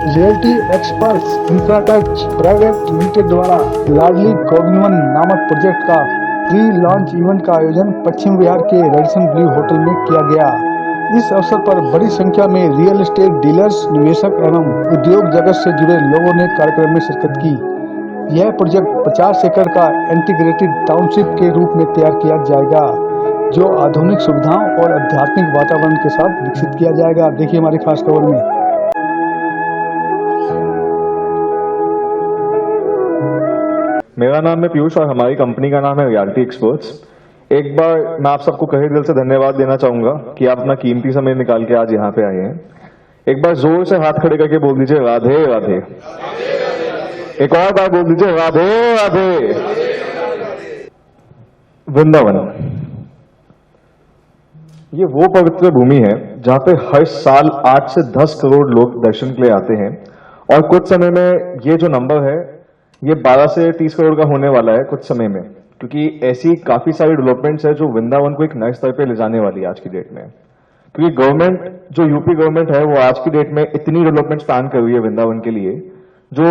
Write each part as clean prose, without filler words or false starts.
Realty experts Infratech private limited द्वारा लाडली गोविंदवन नामक project का प्री लॉन्च इवेंट का आयोजन पश्चिम बिहार के रेडिसन ब्लू होटल में किया गया। इस अवसर पर बड़ी संख्या में रियल एस्टेट डीलर्स, निवेशक एवं उद्योग जगत से जुड़े लोगों ने कार्यक्रम में शिरकत की। यह प्रोजेक्ट 50 एकड़ का इंटीग्रेटेड टाउनशिप के रूप में तैयार किया जाएगा, जो आधुनिक सुविधाओं और आध्यात्मिक वातावरण के साथ विकसित किया जाएगा। देखिए हमारी खास खबर में। मेरा नाम है पीयूष और हमारी कंपनी का नाम है रियल्टी एक्सपर्ट्स। एक बार मैं आप सबको कहे दिल से धन्यवाद देना चाहूंगा कि आप अपना कीमती समय निकाल के आज यहाँ पे आए हैं। एक बार जोर से हाथ खड़े करके बोल दीजिए राधे राधे। एक और बार बोल दीजिए राधे राधे। वृंदावन ये वो पवित्र भूमि है जहां पे हर साल 8 से 10 करोड़ लोग दर्शन के लिए आते हैं और कुछ समय में ये जो नंबर है ये 12 से 30 करोड़ का होने वाला है कुछ समय में, क्योंकि ऐसी काफी सारी डेवलपमेंट्स है जो वृंदावन को एक नए स्तर पे ले जाने वाली है आज की डेट में। क्योंकि गवर्नमेंट जो यूपी गवर्नमेंट है वो आज की डेट में इतनी डेवलपमेंट प्लान कर रही है वृंदावन के लिए, जो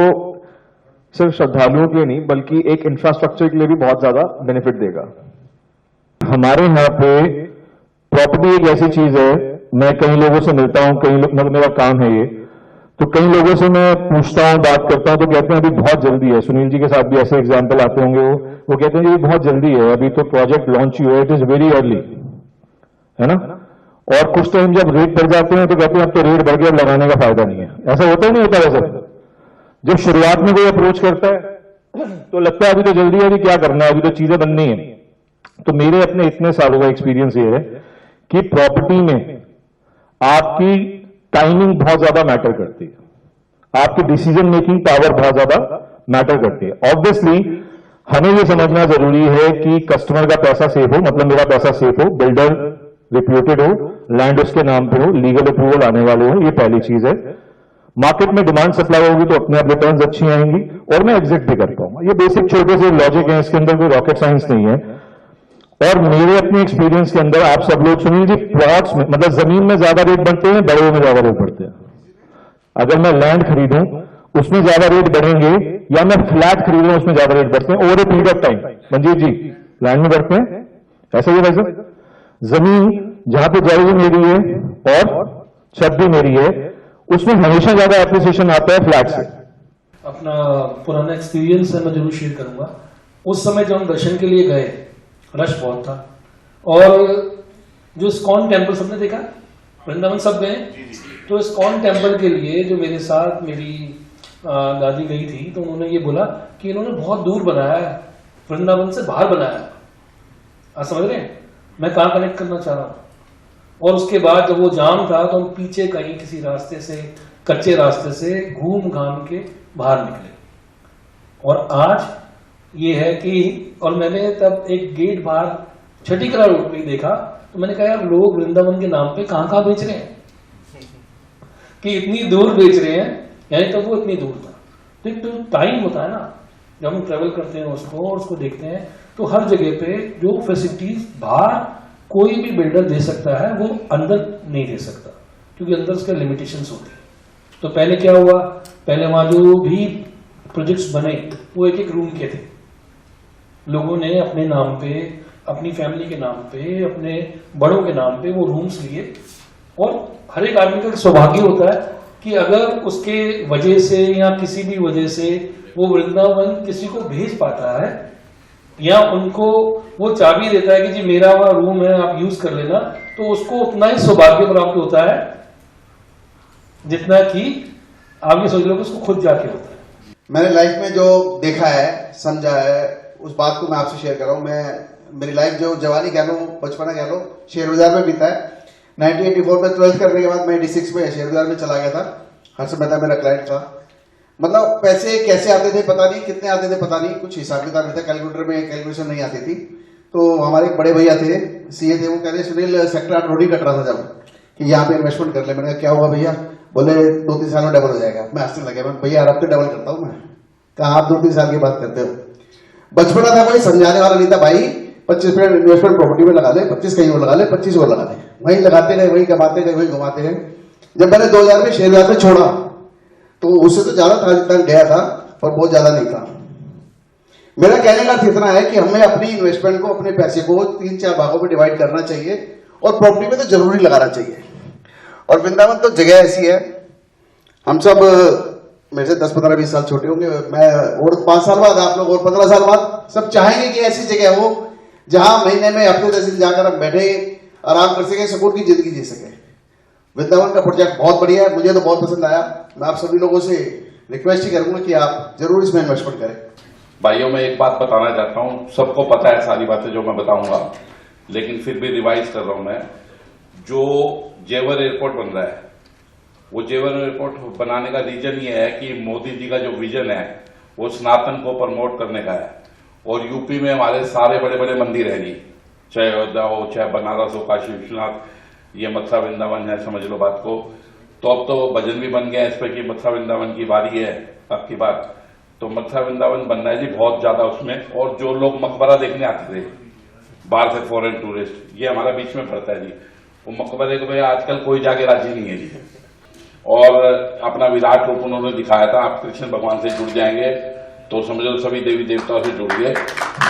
सिर्फ श्रद्धालुओं के लिए नहीं बल्कि एक इंफ्रास्ट्रक्चर के लिए भी बहुत ज्यादा बेनिफिट देगा। हमारे यहाँ पे प्रॉपर्टी एक ऐसी चीज है, मैं कई लोगों से मिलता हूँ, कई मतलब मेरा काम है ये, तो कई लोगों से मैं पूछता हूँ, बात करता हूँ तो कहते हैं अभी बहुत जल्दी है। सुनील जी के साथ भी ऐसे एग्जाम्पल आते होंगे, वो कहते हैं जी बहुत जल्दी है, अभी तो प्रोजेक्ट लॉन्च हुआ है, इट इज वेरी अर्ली, है ना। और कुछ टाइम जब रेट बढ़ जाते हैं तो कहते हैं अब तो रेट बढ़ गया, अब लगाने का फायदा नहीं है। ऐसा होता ही नहीं होता। वैसे जब शुरुआत में कोई अप्रोच करता है तो लगता है अभी तो जल्दी है, अभी क्या करना है, अभी तो चीजें बननी है। तो मेरे अपने इतने सालों का एक्सपीरियंस ये है कि प्रॉपर्टी में आपकी टाइमिंग बहुत ज्यादा मैटर करती है, आपकी डिसीजन मेकिंग पावर बहुत ज्यादा मैटर करती है। ऑब्वियसली हमें यह समझना जरूरी है कि कस्टमर का पैसा सेफ हो, मतलब मेरा पैसा सेफ हो, बिल्डर रिप्यूटेड हो, लैंड उसके नाम पे हो, लीगल अप्रूवल आने वाले हो, ये पहली चीज है। मार्केट में डिमांड सप्लाई होगी तो अपने आप रिटर्न्स अच्छी आएंगी और मैं एग्जिट भी कर पाऊंगा। ये बेसिक छोटे से लॉजिक है, इसके अंदर कोई रॉकेट साइंस नहीं है। और मेरे अपने एक्सपीरियंस के अंदर आप सब लोग सुनिए जी, प्लॉट्स में मतलब जमीन में ज्यादा रेट बढ़ते हैं, बड़ों में ज्यादा रेट बढ़ते हैं। अगर मैं लैंड खरीदूं उसमें ज्यादा रेट बढ़ेंगे या मैं फ्लैट खरीदूं उसमें ज्यादा रेट बढ़ते हैं over a period of time. Manjeet ji land में बढ़ते हैं, ऐसा ही वैसे जमीन जहां पे जायज मेरी है और छत भी मेरी है, उसमें हमेशा ज्यादा एप्रिसिएशन आता है फ्लैट से। अपना पुराना एक्सपीरियंस है मैं जरूर शेयर करूंगा। उस समय जब हम दर्शन के लिए गए रश बहुत था, और जो इस्कॉन टेम्पल सबने देखा, वृंदावन सब गए, तो इस्कॉन टेम्पल के लिए जो मेरे साथ मेरी दादी गई थी तो उन्होंने ये बोला कि इन्होंने बहुत दूर बनाया है, वृंदावन से बाहर बनाया है। आप समझ रहे हैं मैं कहाँ कनेक्ट करना चाह रहा हूँ। और उसके बाद जब वो जाम था तो हम पीछे कहीं किसी रास्ते से, कच्चे रास्ते से घूम घाम के बाहर निकले। और आज ये है कि, और मैंने तब एक गेट बाहर छठी कला रोड पे देखा तो मैंने कहा यार लोग वृंदावन के नाम पे कहां कहां बेच रहे हैं कि इतनी दूर बेच रहे हैं, यानी तब वो इतनी दूर था। तो एक तो टाइम होता है ना, जब हम ट्रेवल करते हैं उसको और उसको देखते हैं तो हर जगह पे जो फैसिलिटीज बाहर कोई भी बिल्डर दे सकता है वो अंदर नहीं दे सकता, क्योंकि अंदर उसके लिमिटेशंस होती है। तो पहले क्या हुआ, पहले वहां जो भी प्रोजेक्ट्स बने वो एक एक रूम के थे। लोगों ने अपने नाम पे, अपनी फैमिली के नाम पे, अपने बड़ों के नाम पे वो रूम्स लिए। और हर एक आदमी का सौभाग्य होता है कि अगर उसके वजह से या किसी भी वजह से वो वृंदावन किसी को भेज पाता है या उनको वो चाबी देता है कि जी मेरा वहां रूम है आप यूज कर लेना, तो उसको उतना ही सौभाग्य प्राप्त होता है जितना कि आप ये सोच लो कि उसको खुद जाके होता है। मैंने लाइफ में जो देखा है, समझा है, उस बात को मैं आपसे शेयर कर रहा हूं। मैं मेरी लाइफ जो जवानी कह लो, बचपना कह लो, शेयर बाजार में बीता है। 1984 में 12th करने के बाद मैं 86 में शेयर बाजार में चला गया था। हर्ष मेहता मेरा क्लाइंट था। मतलब पैसे कैसे आते थे पता नहीं, कितने आते थे पता नहीं, कुछ हिसाब किताब नहीं था, कैलकुलेटर में कैलकुलेशन नहीं आती थी। तो हमारे एक बड़े भैया थे, सीए थे, वो कह रहे सुनील सेक्टर 8 रोड ही कट रहा था जब कि यहाँ पे इन्वेस्टमेंट कर ले। मैंने कहा क्या हुआ भैया? बोले 2-3 साल में डबल हो जाएगा। मैं हंसने लगा, मैं भैया अब तो डबल करता हूँ। मैं कहा आप 2-3 साल की बात करते हो। बचपना था, कोई समझाने वाला नहीं था भाई 25% इन्वेस्टमेंट प्रॉपर्टी में लगा ले, 25 कहीं और लगा ले, 25 और लगा ले, वही लगाते गए, वही कमाते गए, वही घुमाते गए। जब मैंने 2000 में शेयर बाजार में छोड़ा तो उससे तो ज्यादा था जितना गया था, पर बहुत ज्यादा नहीं था। मेरा कहने का अर्थ इतना है कि हमें अपनी इन्वेस्टमेंट को, अपने पैसे को 3-4 भागों में डिवाइड करना चाहिए और प्रॉपर्टी में तो जरूर ही लगाना चाहिए। और वृंदावन तो जगह ऐसी है, हम सब मेरे से 10-15-20 साल छोटे होंगे, मैं और 5 साल बाद, आप लोग और 15 साल बाद सब चाहेंगे कि ऐसी जगह हो जहां महीने में हफ्ते 10 दिन जाकर हम बैठे आराम कर सके, सुकून की जिंदगी जी सके। वृंदावन का प्रोजेक्ट बहुत बढ़िया है, मुझे तो बहुत पसंद आया। मैं आप सभी लोगों से रिक्वेस्ट ही करूंगा कि आप जरूर इसमें इन्वेस्टमेंट करें। भाइयों, मैं एक बात बताना चाहता हूं, सबको पता है सारी बातें जो मैं बताऊंगा, लेकिन फिर भी रिवाइज कर रहा हूं मैं। जो जेवर एयरपोर्ट बन रहा है, वो जेवर एयरपोर्ट बनाने का रीजन ये है कि मोदी जी का जो विजन है वो सनातन को प्रमोट करने का है। और यूपी में हमारे सारे बड़े बड़े मंदिर हैं जी, चाहे अयोध्या हो, चाहे बनारस हो, काशी विश्वनाथ, ये मथुरा वृंदावन है, समझ लो बात को। तो अब तो भजन भी बन गया इस पर कि मथुरा वृंदावन की बारी है आपकी बात। तो मथुरा वृंदावन बनना है जी बहुत ज्यादा उसमें। और जो लोग मकबरा देखने आते थे बाहर से, फॉरेन टूरिस्ट, ये हमारा बीच में पड़ता है जी, वो मकबरे को भाई आजकल कोई जाके राजी नहीं है जी। और अपना विराट रूप उन्होंने दिखाया था, आप कृष्ण भगवान से जुड़ जाएंगे तो समझ लो सभी देवी देवताओं से जुड़ गए।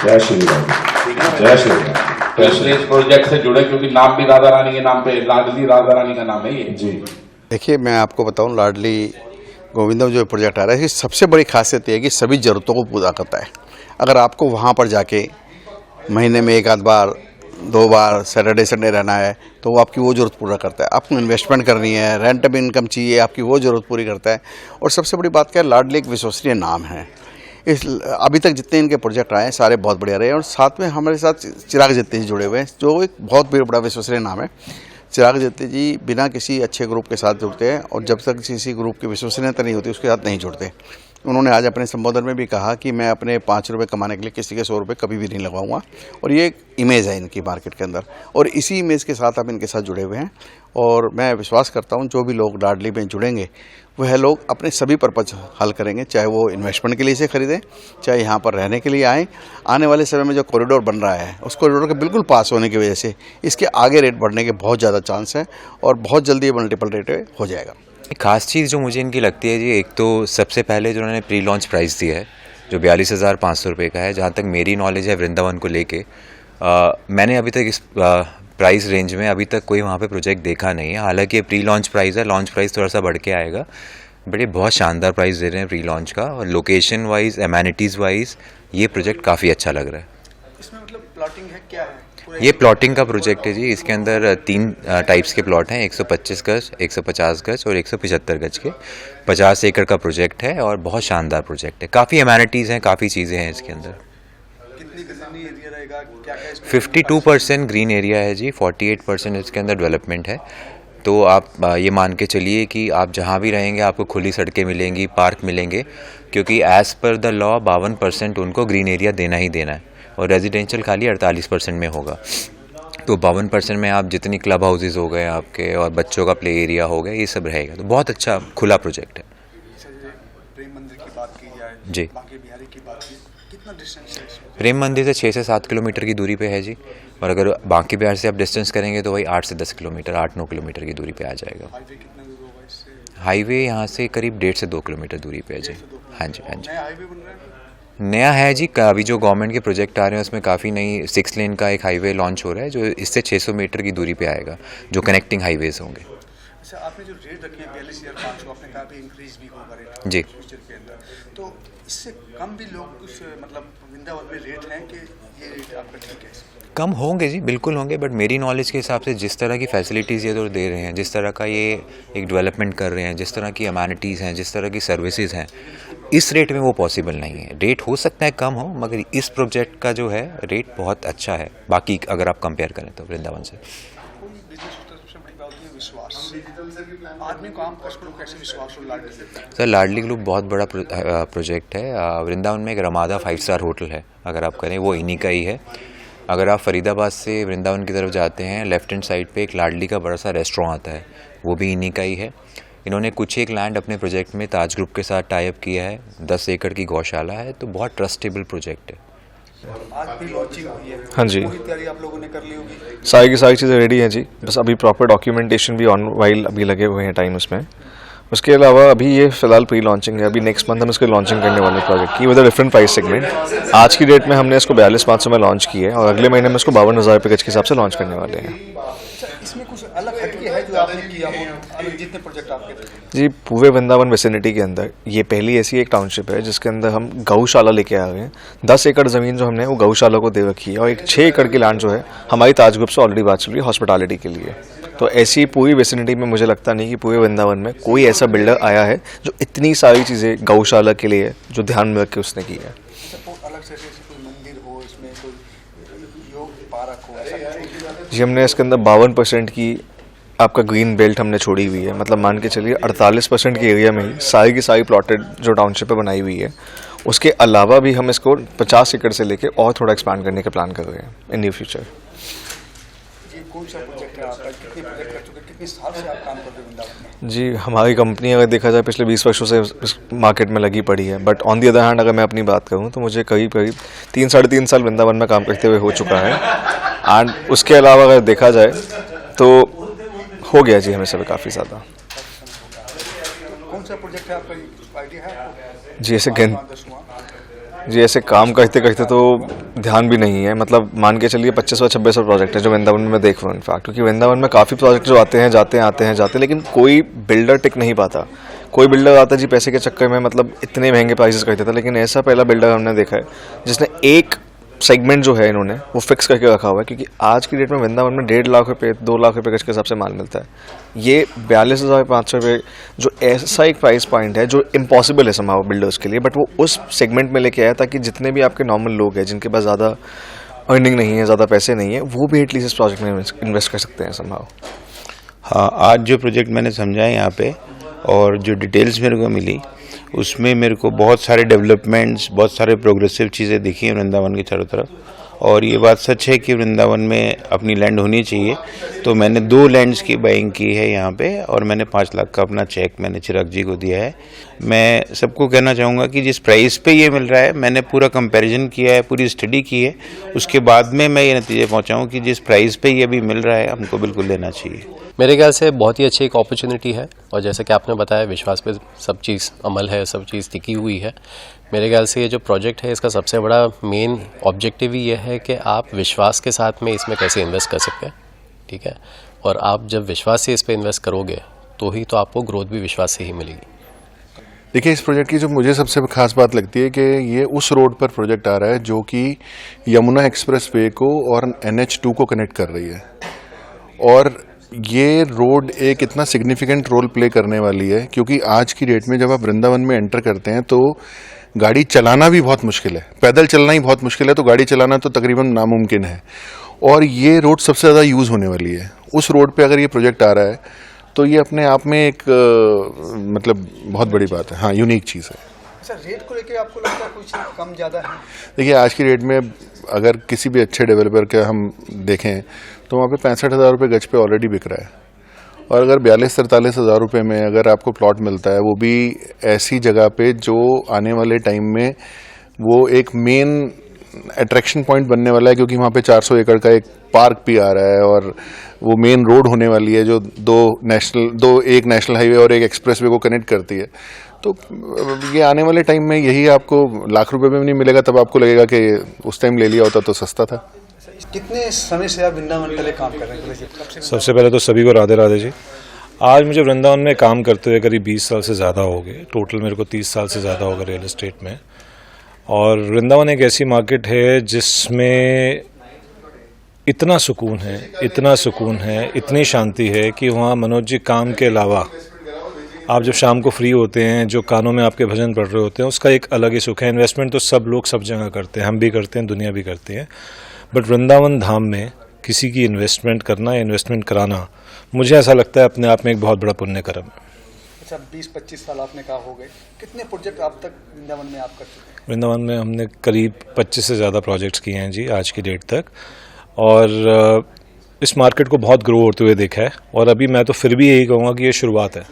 जय श्री राम। ठीक है, जय श्री राम। तो इसलिए इस प्रोजेक्ट से जुड़े, क्योंकि नाम भी राधा रानी के नाम पे, लाडली राधा रानी का नाम है ये जी। देखिए, मैं आपको बताऊं, लाडली गोविंदम जो प्रोजेक्ट आ रहा है, इसकी सबसे बड़ी खासियत ये है कि सभी ज़रूरतों को पूरा करता है। अगर आपको वहाँ पर जाके महीने में 1 आध बार, 2 बार, सैटरडे संडे रहना है, तो वो आपकी वो ज़रूरत पूरा करता है। आपको इन्वेस्टमेंट करनी है, रेंट में इनकम चाहिए, आपकी वो ज़रूरत पूरी करता है। और सबसे बड़ी बात क्या है, लाडली एक विश्वसनीय नाम है। इस अभी तक जितने इनके प्रोजेक्ट आए हैं सारे बहुत बढ़िया रहे। और साथ में हमारे साथ चिराग जेतली जी जुड़े हुए हैं, जो एक बहुत बड़ा विश्वसनीय नाम है। चिराग जेतली जी बिना किसी अच्छे ग्रुप के साथ जुड़ते हैं, और जब तक किसी ग्रुप की विश्वसनीयता नहीं होती उसके साथ नहीं जुड़ते। उन्होंने आज अपने संबोधन में भी कहा कि मैं अपने 5 रुपये कमाने के लिए किसी के 100 रुपये कभी भी नहीं लगाऊंगा। और ये एक इमेज है इनकी मार्केट के अंदर, और इसी इमेज के साथ आप इनके साथ जुड़े हुए हैं। और मैं विश्वास करता हूं जो भी लोग लाडली में जुड़ेंगे वह लोग अपने सभी पर्पज हल करेंगे, चाहे वो इन्वेस्टमेंट के लिए इसे खरीदें, चाहे यहाँ पर रहने के लिए आएँ। आने वाले समय में जो कॉरिडोर बन रहा है, उस कॉरिडोर के बिल्कुल पास होने की वजह से इसके आगे रेट बढ़ने के बहुत ज़्यादा चांस है, और बहुत जल्दी ये मल्टीपल रेट हो जाएगा। एक खास चीज़ जो मुझे इनकी लगती है जी, एक तो सबसे पहले जो उन्होंने प्री लॉन्च प्राइस दिया है जो 42,500 रुपये का है। जहाँ तक मेरी नॉलेज है वृंदावन को लेके, मैंने अभी तक इस प्राइस रेंज में अभी तक कोई वहाँ पे प्रोजेक्ट देखा नहीं है। हालांकि ये प्री लॉन्च प्राइस है, लॉन्च प्राइस थोड़ा सा बढ़ के आएगा, बट ये बहुत शानदार प्राइस दे रहे हैं प्री लॉन्च का। और लोकेशन वाइज, एमेनिटीज़ वाइज ये प्रोजेक्ट काफ़ी अच्छा लग रहा है। इसमें मतलब प्लॉटिंग है क्या है? ये प्लॉटिंग का प्रोजेक्ट है जी। इसके अंदर 3 टाइप्स के प्लॉट हैं, 125 गज, 150 गज और 175 गज के। 50 एकड़ का प्रोजेक्ट है और बहुत शानदार प्रोजेक्ट है। काफ़ी एमेनिटीज़ हैं, काफ़ी चीज़ें हैं इसके अंदर। कितनी गज़नी एरिया रहेगा, क्या क्या इसमें? 52% ग्रीन एरिया है जी, 48% इसके अंदर डेवलपमेंट है। तो आप ये मान के चलिए कि आप जहाँ भी रहेंगे आपको खुली सड़कें मिलेंगी, पार्क मिलेंगे, क्योंकि एज़ पर द लॉ 52% उनको ग्रीन एरिया देना ही देना है, और रेजिडेंशियल खाली 48% में होगा। तो 52% में आप जितनी क्लब हाउसेज हो गए आपके, और बच्चों का प्ले एरिया हो गया, ये सब रहेगा। तो बहुत अच्छा खुला प्रोजेक्ट है प्रेम मंदिर की बात की जाए जी। बांके बिहारी की बात की, कितना डिस्टेंस है इसमें? प्रेम मंदिर से 6 से 7 किलोमीटर की दूरी पे है जी। और अगर बांके बिहार से आप डिस्टेंस करेंगे तो वही 8 से 10 किलोमीटर, 8-9 किलोमीटर की दूरी पे आ जाएगा। हाईवे कितना दूर होगा इससे? हाईवे यहाँ से करीब 1.5 से 2 किलोमीटर दूरी पे है जी। हाँ जी, हाँ जी। नया हाईवे बन रहा है? नया है जी। अभी जो गवर्नमेंट के प्रोजेक्ट आ रहे हैं उसमें काफ़ी नई 6 लेन का एक हाईवे लॉन्च हो रहा है, जो इससे 600 मीटर की दूरी पे आएगा, जो कनेक्टिंग हाईवेज होंगे। अच्छा, आपने जो रेट रखे हैं 42,500, आपने कहा भी इंक्रीज भी होगा रेट जी। फ्यूचर के अंदर, तो इससे कम भी लोग कुछ मतलब वृंदावन में रेट हैं कि ये रेट आपका ठीक है? कम होंगे जी, बिल्कुल होंगे, बट मेरी नॉलेज के हिसाब से जिस तरह की फैसिलिटीज़ ये तो दे रहे हैं, जिस तरह का ये एक डेवलपमेंट कर रहे हैं, जिस तरह की अमेनिटीज़ हैं, जिस तरह की सर्विसेज हैं, इस रेट में वो पॉसिबल नहीं है। रेट हो सकता है कम हो, मगर इस प्रोजेक्ट का जो है रेट बहुत अच्छा है बाकी अगर आप कंपेयर करें तो वृंदावन से। कोई बिजनेस होता है सबसे बड़ी बात होती है विश्वास। आदमी को, आम कस्टमर को कैसे विश्वास हो लाडली से? सर, लाडली ग्रुप बहुत बड़ा प्रोजेक्ट है। वृंदावन में एक रमादा 5 स्टार होटल है, अगर आप करें वो इन्हीं का ही है। अगर आप फरीदाबाद से वृंदावन की तरफ जाते हैं, लेफ्ट हैंड साइड पे एक लाडली का बड़ा सा रेस्टोरेंट आता है, वो भी इन्हीं का ही है। इन्होंने कुछ एक लैंड अपने प्रोजेक्ट में ताज ग्रुप के साथ टाई अप किया है, 10 एकड़ की गौशाला है, तो बहुत ट्रस्टेबल प्रोजेक्ट है। आज भी लॉन्चिंग हुई है, हाँ जी, पूरी तैयारी आप लोगों ने कर ली होगी? सारी की सारी चीज़ें रेडी हैं जी, बस अभी प्रॉपर डॉक्यूमेंटेशन भी ऑन वाइल अभी लगे हुए हैं टाइम उसमें। उसके अलावा अभी ये फिलहाल प्री लॉन्चिंग है, अभी नेक्स्ट मंथ हम इसकी लॉन्चिंग करने वाले प्रोजेक्ट की with a different price segment. आज की डेट में हमने इसको 42,500 में लॉन्च की है और अगले महीने में इसको 52,000 रुपये गज के हिसाब से लॉन्च करने वाले हैं। इसमें कुछ अलग हटके है जो आपने किया हो, अलग जितने प्रोजेक्ट आपके थे? जी, पूरे वृंदावन विसिनिटी के अंदर ये पहली ऐसी एक टाउनशिप है जिसके अंदर हम गौशाला लेके आ गए हैं। 10 एकड़ ज़मीन जो हमने वो गौशाला को दे रखी है और एक 6 एकड़ की लैंड जो है हमारी ताज ग्रुप से ऑलरेडी बात चल रही है हॉस्पिटैलिटी के लिए। तो ऐसी पूरी विसिनिटी में मुझे लगता नहीं कि पूरे वृंदावन में कोई ऐसा बिल्डर आया है जो इतनी सारी चीज़ें गौशाला के लिए जो ध्यान में रख के उसने की है। अलग से कोई मंदिर हो, इसमें कोई योग पार्क हो, ऐसा? जी, हमने इसके अंदर 52% की आपका ग्रीन बेल्ट हमने छोड़ी हुई है। मतलब मान के चलिए 48% के एरिया में ही सारी की सारी प्लॉटेड जो टाउनशिप है बनाई हुई है। उसके अलावा भी हम इसको 50 एकड़ से लेके और थोड़ा एक्सपांड करने का प्लान कर रहे हैं इन न्यू फ्यूचर। ये कौन सा प्रोजेक्ट है आपका? कितने प्रोजेक्ट कर चुके, कितने साल से आप काम कर रहे हैं वृंदावन में? जी, हमारी कंपनी अगर देखा जाए पिछले 20 वर्षों से इस मार्केट में लगी पड़ी है। But on the other hand अगर मैं अपनी बात करूँ तो मुझे करीब 3-3.5 साल वृंदावन में काम करते हुए हो चुका है। एंड उसके अलावा अगर देखा जाए तो हो गया जी हमें सब काफ़ी ज़्यादा। कौन सा प्रोजेक्ट है आपका, आइडिया है आपको? जी ऐसे काम करते करते तो ध्यान भी नहीं है। मतलब मान के चलिए 2500-2600 प्रोजेक्ट है जो वृंदावन में मैं देख रहा हूँ इनफैक्ट, क्योंकि वृंदावन में काफ़ी प्रोजेक्ट जो आते हैं जाते, लेकिन कोई बिल्डर टिक नहीं पाता। कोई बिल्डर आता जी पैसे के चक्कर में, मतलब इतने महंगे प्राइसेस करते थे, लेकिन ऐसा पहला बिल्डर हमने देखा है जिसने एक सेगमेंट जो है इन्होंने वो फिक्स करके रखा हुआ है। क्योंकि आज की डेट में वृंदावन में 1.5 लाख रुपये 2 लाख रुपये गज के हिसाब से माल मिलता है। ये 42,500 रुपये जो ऐसा एक प्राइस पॉइंट है जो इम्पॉसिबल है समाव बिल्डर्स के लिए, बट वो उस सेगमेंट में लेके आया ताकि जितने भी आपके नॉर्मल लोग हैं जिनके पास ज़्यादा अर्निंग नहीं है, ज़्यादा पैसे नहीं है, वो भी एटलीस्ट इस प्रोजेक्ट में इन्वेस्ट कर सकते हैं समाव। हाँ, आज जो प्रोजेक्ट मैंने समझा है यहाँ पे और जो डिटेल्स मेरे को मिली उसमें मेरे को बहुत सारे डेवलपमेंट्स, बहुत सारे प्रोग्रेसिव चीज़ें दिखी हैं वृंदावन के चारों तरफ। और ये बात सच है कि वृंदावन में अपनी लैंड होनी चाहिए। तो मैंने 2 लैंड्स की बाइंग की है यहाँ पे और मैंने 5 लाख का अपना चेक मैंने चिराग जी को दिया है। मैं सबको कहना चाहूँगा कि जिस प्राइस पे ये मिल रहा है, मैंने पूरा कंपैरिजन किया है, पूरी स्टडी की है, उसके बाद में मैं ये नतीजे पहुँचा हूँ कि जिस प्राइस पे ये अभी मिल रहा है हमको बिल्कुल लेना चाहिए। मेरे ख्याल से बहुत ही अच्छी एक अपॉर्चुनिटी है और जैसे कि आपने बताया विश्वास पे सब चीज़ अमल है, सब चीज़ टिकी हुई है। मेरे ख्याल से ये जो प्रोजेक्ट है इसका सबसे बड़ा मेन ऑब्जेक्टिव ही ये है कि आप विश्वास के साथ में इसमें कैसे इन्वेस्ट कर सकते हैं, ठीक है। और आप जब विश्वास से इस पर इन्वेस्ट करोगे तो ही तो आपको ग्रोथ भी विश्वास से ही मिलेगी। देखिए, इस प्रोजेक्ट की जो मुझे सबसे खास बात लगती है कि ये उस रोड पर प्रोजेक्ट आ रहा है जो कि यमुना एक्सप्रेस वे को और NH2 को कनेक्ट कर रही है। और ये रोड एक इतना सिग्निफिकेंट रोल प्ले करने वाली है क्योंकि आज की डेट में जब आप वृंदावन में एंटर करते हैं तो गाड़ी चलाना भी बहुत मुश्किल है, पैदल चलना ही बहुत मुश्किल है, तो गाड़ी चलाना तो तकरीबन नामुमकिन है। और ये रोड सबसे ज़्यादा यूज़ होने वाली है। उस रोड पे अगर ये प्रोजेक्ट आ रहा है तो ये अपने आप में एक मतलब बहुत बड़ी बात है। हाँ, यूनिक चीज़ है। अच्छा, रेट को लेके आपको लगता है कुछ कम ज़्यादा है? देखिए, आज की डेट में अगर किसी भी अच्छे डेवलपर का हम देखें तो वहाँ पे 65,000 रुपये गज पे ऑलरेडी बिक रहा है। और अगर 42-43 हज़ार रुपये में अगर आपको प्लॉट मिलता है, वो भी ऐसी जगह पे जो आने वाले टाइम में वो एक मेन अट्रैक्शन पॉइंट बनने वाला है, क्योंकि वहाँ पे 400 एकड़ का एक पार्क भी आ रहा है और वो मेन रोड होने वाली है जो एक नेशनल हाईवे और एक एक्सप्रेस वे को कनेक्ट करती है। तो ये आने वाले टाइम में यही आपको लाख रुपए में भी नहीं मिलेगा, तब आपको लगेगा कि उस टाइम ले लिया होता तो सस्ता था। कितने समय से आप वृंदावन के लिए काम कर रहे हैं? सबसे पहले तो सभी को राधे राधे जी। आज मुझे वृंदावन में काम करते हुए करीब 20 साल से ज़्यादा हो गए। टोटल मेरे को 30 साल से ज़्यादा हो गए रियल एस्टेट में। और वृंदावन एक ऐसी मार्केट है जिसमें इतना सुकून है, इतनी शांति है कि वहाँ मनोज जी काम के अलावा आप जब शाम को फ्री होते हैं, जो कानों में आपके भजन पढ़ रहे होते हैं, उसका एक अलग ही सुख है। इन्वेस्टमेंट तो सब लोग सब जगह करते हैं, हम भी करते हैं, दुनिया भी करती है, बट वृंदावन धाम में किसी की इन्वेस्टमेंट करना या इन्वेस्टमेंट कराना, मुझे ऐसा लगता है अपने आप में एक बहुत बड़ा पुण्य कर्म है। अच्छा, 20-25 साल आपने कहा हो गए, कितने प्रोजेक्ट आप तक वृंदावन में आप कर चुके हैं? वृंदावन में हमने करीब 25 से ज़्यादा प्रोजेक्ट्स किए हैं जी आज की डेट तक। और इस मार्केट को बहुत ग्रो होते हुए देखा है। और अभी मैं तो फिर भी यही कहूँगा कि ये शुरुआत है।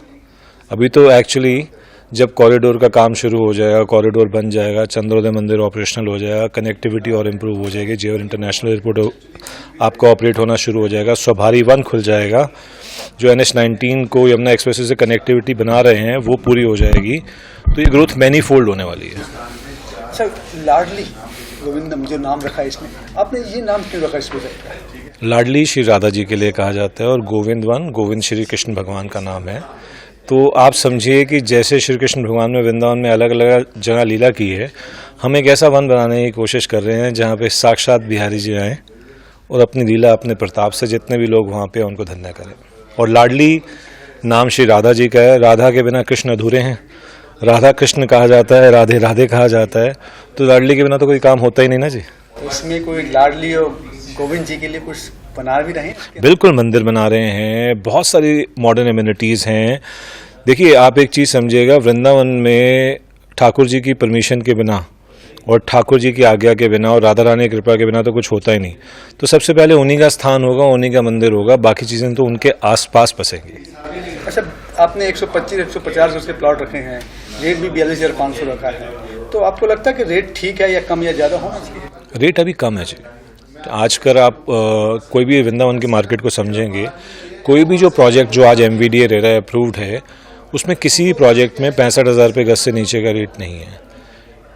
अभी तो एक्चुअली जब कॉरिडोर का काम शुरू हो जाएगा, कॉरिडोर बन जाएगा, चंद्रोदय मंदिर ऑपरेशनल हो जाएगा, कनेक्टिविटी और इम्प्रूव हो जाएगी, जेवर इंटरनेशनल एयरपोर्ट आपका ऑपरेट होना शुरू हो जाएगा, स्वभारी 1 खुल जाएगा, जो NH-19 को यमुना एक्सप्रेस से कनेक्टिविटी बना रहे हैं वो पूरी हो जाएगी, तो ये ग्रोथ मैनी फोल्ड होने वाली है। अच्छा, लाडली गोविंदम जो नाम रखा है इसमें, आपने ये नाम क्यों रखा इस प्रोजेक्ट का? लाडली श्री राधा जी के लिए कहा जाता है और गोविंद वन गोविंद श्री कृष्ण भगवान का नाम है। तो आप समझिए कि जैसे श्री कृष्ण भगवान ने वृंदावन में अलग अलग जगह लीला की है, हम एक ऐसा वन बनाने की कोशिश कर रहे हैं जहाँ पे साक्षात बिहारी जी आएँ और अपनी लीला अपने प्रताप से जितने भी लोग वहाँ पे उनको धन्य करें। और लाडली नाम श्री राधा जी का है, राधा के बिना कृष्ण अधूरे हैं, राधा कृष्ण कहा जाता है, राधे राधे कहा जाता है, तो लाडली के बिना तो कोई काम होता ही नहीं ना जी। तो इसमें कोई लाडली और गोविंद जी के लिए कुछ बना भी रहे हैं? बिल्कुल मंदिर बना रहे हैं, बहुत सारी मॉडर्न एमिनिटीज़ हैं। देखिए आप एक चीज़ समझिएगा, वृंदावन में ठाकुर जी की परमिशन के बिना और ठाकुर जी की आज्ञा के बिना और राधा रानी की कृपा के बिना तो कुछ होता ही नहीं। तो सबसे पहले उन्हीं का स्थान होगा, उन्हीं का मंदिर होगा, बाकी चीज़ें तो उनके आसपास बसेंगी। अच्छा, आपने 125-150 उसके प्लॉट रखे हैं, रेट भी 42,500 रखा है, तो आपको लगता है कि रेट ठीक है या कम या ज़्यादा होना चाहिए? रेट अभी कम है जी। आजकल आप कोई भी वृंदावन की मार्केट को समझेंगे, कोई भी जो प्रोजेक्ट जो आज MVDA रेरा अप्रूव्ड है, उसमें किसी भी प्रोजेक्ट में 65,000 रुपये गज से नीचे का रेट नहीं है।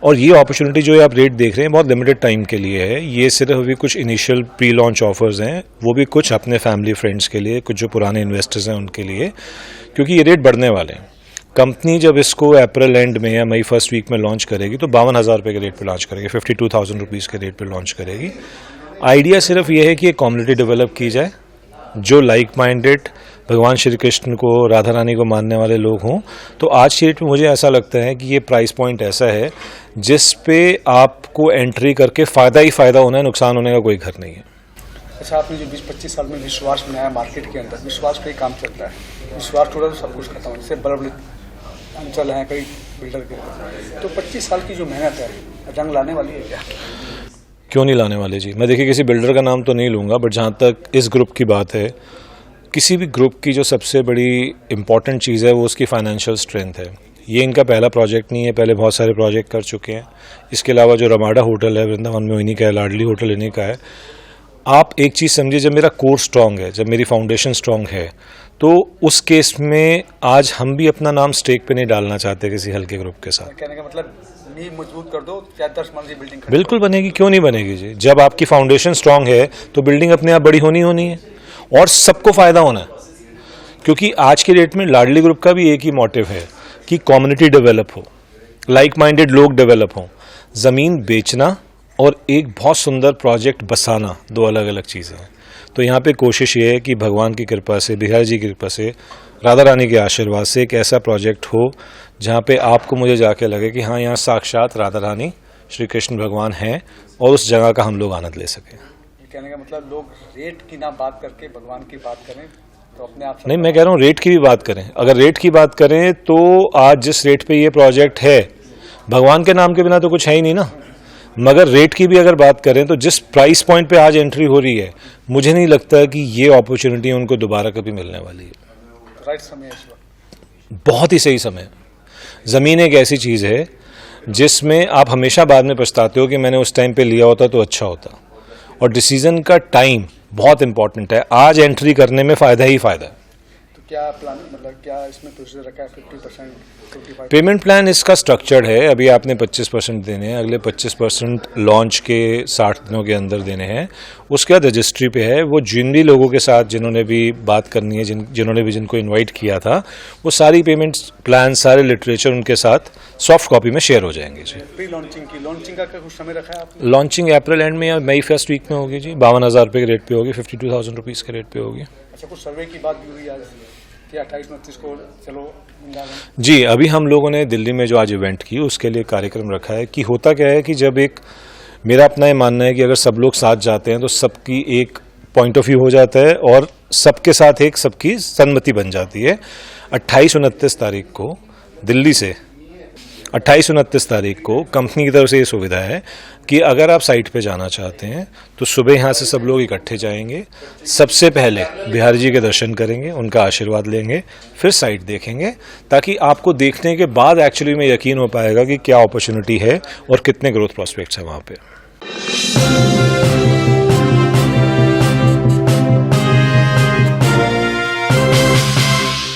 और ये अपॉर्चुनिटी जो आप रेट देख रहे हैं बहुत लिमिटेड टाइम के लिए है। ये सिर्फ अभी कुछ इनिशियल प्री लॉन्च ऑफर्स हैं, वो भी कुछ अपने फैमिली फ्रेंड्स के लिए, कुछ जो पुराने इन्वेस्टर्स हैं उनके लिए, क्योंकि ये रेट बढ़ने वाले हैं। कंपनी जब इसको अप्रैल एंड में या मई फर्स्ट वीक में लॉन्च करेगी तो 52,000 रुपये के रेट पे लॉन्च करेगी, 52,000 रुपीज़ के रेट पे लॉन्च करेगी। आइडिया सिर्फ ये है कि ये कम्युनिटी डेवलप की जाए, जो लाइक माइंडेड भगवान श्री कृष्ण को, राधा रानी को मानने वाले लोग हों। तो आज की डेट में मुझे ऐसा लगता है कि ये प्राइस पॉइंट ऐसा है जिस पे आपको एंट्री करके फ़ायदा ही फ़ायदा होना है, नुकसान होने का कोई घर नहीं है। अच्छा, आपने जो 20-25 साल में विश्वास बनाया मार्केट के अंदर, विश्वास पे ही काम चलता है, विश्वास थोड़ा तो सब कुछ खत्म हो। जैसे बड़े बड़े अंचल हैं कई बिल्डर के, तो 25 साल की जो मेहनत है रंग लाने वाली है क्या? क्यों नहीं लाने वाले जी। मैं देखिए किसी बिल्डर का नाम तो नहीं लूँगा, बट जहाँ तक इस ग्रुप की बात है, किसी भी ग्रुप की जो सबसे बड़ी इम्पॉर्टेंट चीज़ है वो उसकी फाइनेंशियल स्ट्रेंथ है। ये इनका पहला प्रोजेक्ट नहीं है, पहले बहुत सारे प्रोजेक्ट कर चुके हैं। इसके अलावा जो रमाडा होटल है वृंदावन में इन्हीं का है, लाडली होटल इन्हीं का है। आप एक चीज़ समझिए, जब मेरा कोर स्ट्रॉन्ग है, जब मेरी फाउंडेशन स्ट्रॉन्ग है, तो उस केस में आज हम भी अपना नाम स्टेक पे नहीं डालना चाहते किसी हल्के ग्रुप के साथ। कहने का मतलब नींव मजबूत कर दो, 4-10 मंजिल बिल्डिंग बिल्कुल बनेगी, क्यों नहीं बनेगी जी। जब आपकी फाउंडेशन स्ट्रॉन्ग है तो बिल्डिंग अपने आप बड़ी होनी है और सबको फ़ायदा होना है। क्योंकि आज की डेट में लाडली ग्रुप का भी एक ही मोटिव है कि कम्युनिटी डेवलप हो, लाइक माइंडेड लोग डेवलप हों। ज़मीन बेचना और एक बहुत सुंदर प्रोजेक्ट बसाना दो अलग अलग चीज़ें हैं। तो यहाँ पे कोशिश ये है कि भगवान की कृपा से, बिहार जी की कृपा से, राधा रानी के आशीर्वाद से एक ऐसा प्रोजेक्ट हो जहाँ पे आपको मुझे जाके लगे कि हाँ, यहाँ साक्षात राधा रानी श्री कृष्ण भगवान हैं और उस जगह का हम लोग आनंद ले सकें। कहने का मतलब लोग रेट की ना बात करके भगवान की बात करें तो अपने आप। नहीं, मैं कह रहा हूँ रेट की भी बात करें। अगर रेट की बात करें तो आज जिस रेट पे ये प्रोजेक्ट है, भगवान के नाम के बिना तो कुछ है ही नहीं ना। मगर रेट की भी अगर बात करें तो जिस प्राइस पॉइंट पे आज एंट्री हो रही है, मुझे नहीं लगता कि ये अपॉर्चुनिटी उनको दोबारा कभी मिलने वाली है। राइट समय है इस वक्त, बहुत ही सही समय। ज़मीन एक ऐसी चीज़ है जिसमें आप हमेशा बाद में पछताते हो कि मैंने उस टाइम पे लिया होता तो अच्छा होता। और डिसीजन का टाइम बहुत इंपॉर्टेंट है। आज एंट्री करने में फ़ायदा ही फ़ायदा है। तो क्या प्लान, मतलब क्या इसमें प्रोसीजर रखा है? 50%, 55%? पेमेंट प्लान इसका स्ट्रक्चर्ड है। अभी आपने 25% देने हैं, अगले 25% लॉन्च के 60 दिनों के अंदर देने हैं। उसके बाद रजिस्ट्री पे है। वो जिन भी लोगों के साथ जिन्होंने भी बात करनी है, जिन्होंने भी जिनको इनवाइट किया था, वो सारी पेमेंट प्लान, सारे लिटरेचर उनके साथ सॉफ्ट कॉपी में शेयर हो जाएंगे जी। प्री लॉन्चिंग का कुछ समय रखा है आपने? लॉन्चिंग अप्रैल एंड में या मई फर्स्ट वीक में होगी जी। 52,000 रुपये के रेट पे होगी, 52,000 रुपीज़ के रेट पे होगी। अच्छा, कुछ सर्वे की बात भी हुई आज कि 28-29 को चलो वृंदावन? जी, अभी हम लोगों ने दिल्ली में जो आज इवेंट की उसके लिए कार्यक्रम रखा है कि होता क्या है कि जब एक, मेरा अपना ये मानना है कि अगर सब लोग साथ जाते हैं तो सबकी एक पॉइंट ऑफ व्यू हो जाता है और सबके साथ एक सबकी सहमति बन जाती है। 28-29 तारीख को दिल्ली से 28-29 तारीख को कंपनी की तरफ से ये सुविधा है कि अगर आप साइट पे जाना चाहते हैं तो सुबह यहाँ से सब लोग इकट्ठे जाएंगे। सबसे पहले बिहारी जी के दर्शन करेंगे, उनका आशीर्वाद लेंगे, फिर साइट देखेंगे, ताकि आपको देखने के बाद एक्चुअली में यकीन हो पाएगा कि क्या अपॉर्चुनिटी है और कितने ग्रोथ प्रॉस्पेक्ट्स हैं वहाँ पे।